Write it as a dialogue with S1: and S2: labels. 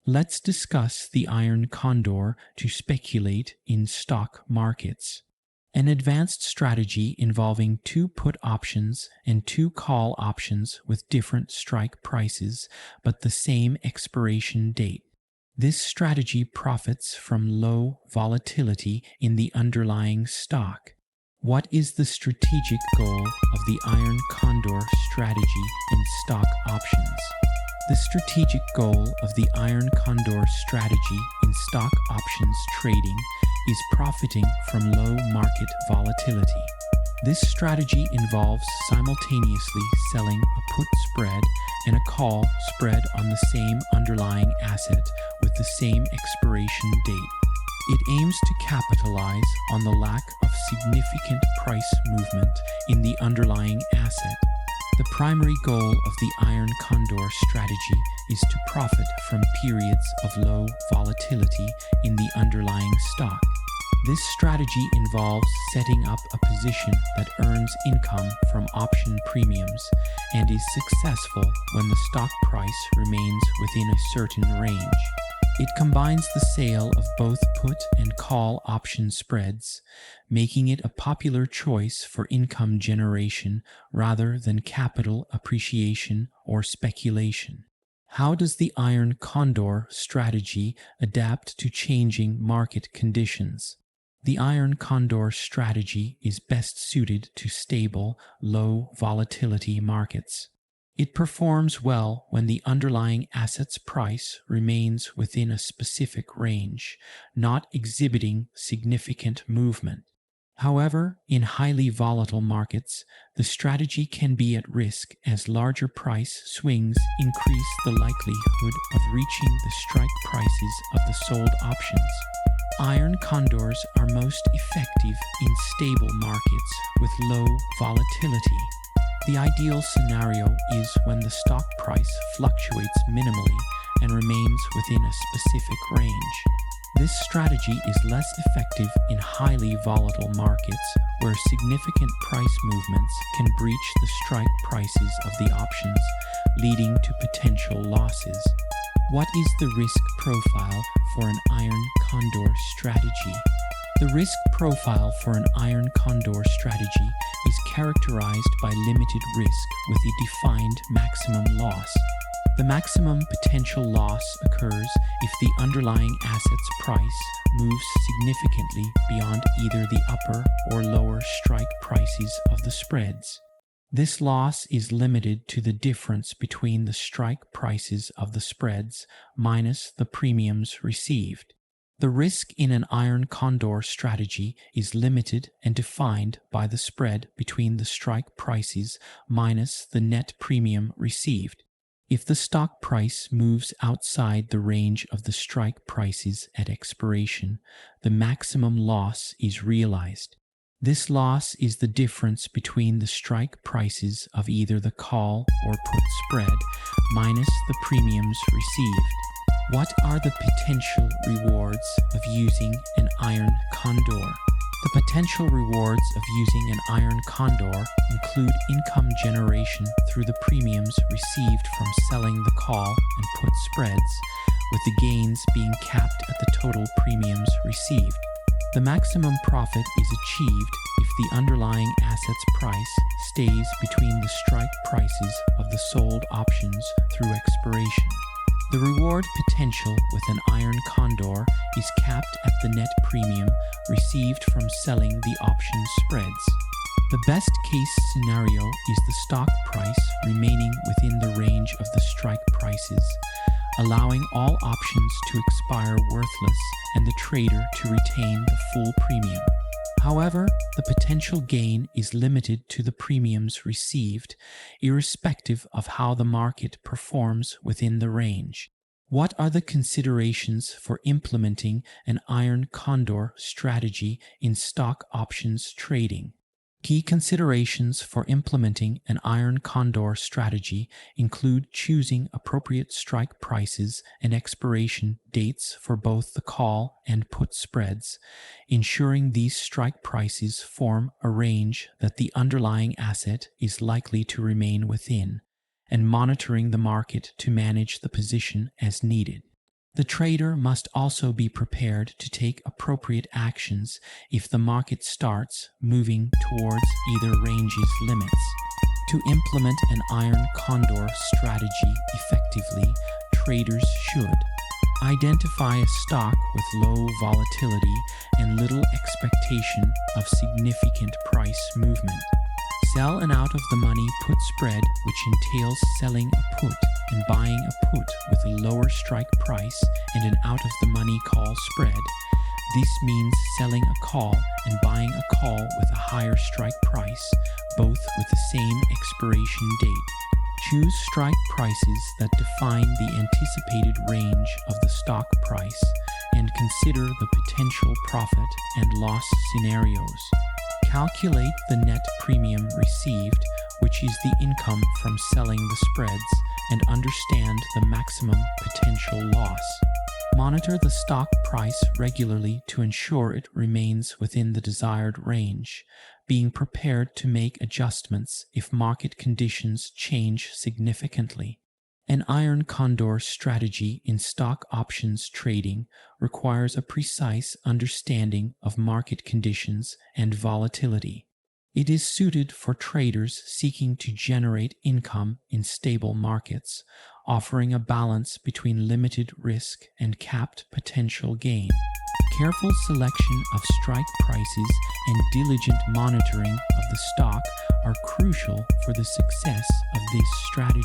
S1: Let's discuss the Iron Condor to speculate in stock markets. An advanced strategy involving two put options and two call options with different strike prices but the same expiration date. This strategy profits from low volatility in the underlying stock. What is the strategic goal of the Iron Condor strategy in stock options? The strategic goal of the Iron Condor strategy in stock options trading is profiting from low market volatility. This strategy involves simultaneously selling a put spread and a call spread on the same underlying asset with the same expiration date. It aims to capitalize on the lack of significant price movement in the underlying asset. The primary goal of the Iron Condor strategy is to profit from periods of low volatility in the underlying stock. This strategy involves setting up a position that earns income from option premiums and is successful when the stock price remains within a certain range. It combines the sale of both put and call option spreads, making it a popular choice for income generation rather than capital appreciation or speculation. How does the Iron Condor strategy adapt to changing market conditions? The Iron Condor strategy is best suited to stable, low volatility markets. It performs well when the underlying asset's price remains within a specific range, not exhibiting significant movement. However, in highly volatile markets, the strategy can be at risk as larger price swings increase the likelihood of reaching the strike prices of the sold options. Iron Condors are most effective in stable markets with low volatility. The ideal scenario is when the stock price fluctuates minimally and remains within a specific range. This strategy is less effective in highly volatile markets where significant price movements can breach the strike prices of the options, leading to potential losses. What is the risk profile for an Iron Condor strategy? The risk profile for an Iron Condor strategy is characterized by limited risk with a defined maximum loss. The maximum potential loss occurs if the underlying asset's price moves significantly beyond either the upper or lower strike prices of the spreads. This loss is limited to the difference between the strike prices of the spreads minus the premiums received. The risk in an Iron Condor strategy is limited and defined by the spread between the strike prices minus the net premium received. If the stock price moves outside the range of the strike prices at expiration, the maximum loss is realized. This loss is the difference between the strike prices of either the call or put spread minus the premiums received. What are the potential rewards of using an Iron Condor? The potential rewards of using an Iron Condor include income generation through the premiums received from selling the call and put spreads, with the gains being capped at the total premiums received. The maximum profit is achieved if the underlying asset's price stays between the strike prices of the sold options through expiration. The reward potential with an Iron Condor is capped at the net premium received from selling the option spreads. The best case scenario is the stock price remaining within the range of the strike prices, allowing all options to expire worthless and the trader to retain the full premium. However, the potential gain is limited to the premiums received, irrespective of how the market performs within the range. What are the considerations for implementing an Iron Condor strategy in stock options trading? Key considerations for implementing an Iron Condor strategy include choosing appropriate strike prices and expiration dates for both the call and put spreads, ensuring these strike prices form a range that the underlying asset is likely to remain within, and monitoring the market to manage the position as needed. The trader must also be prepared to take appropriate actions if the market starts moving towards either range's limits. To implement an Iron Condor strategy effectively, traders should identify a stock with low volatility and little expectation of significant price movement. Sell an out-of-the-money put spread, which entails selling a put and buying a put with a lower strike price and an out-of-the-money call spread. This means selling a call and buying a call with a higher strike price, both with the same expiration date. Choose strike prices that define the anticipated range of the stock price and consider the potential profit and loss scenarios. Calculate the net premium received, which is the income from selling the spreads, and understand the maximum potential loss. Monitor the stock price regularly to ensure it remains within the desired range, being prepared to make adjustments if market conditions change significantly. An Iron Condor strategy in stock options trading requires a precise understanding of market conditions and volatility. It is suited for traders seeking to generate income in stable markets, offering a balance between limited risk and capped potential gain. Careful selection of strike prices and diligent monitoring of the stock are crucial for the success of this strategy.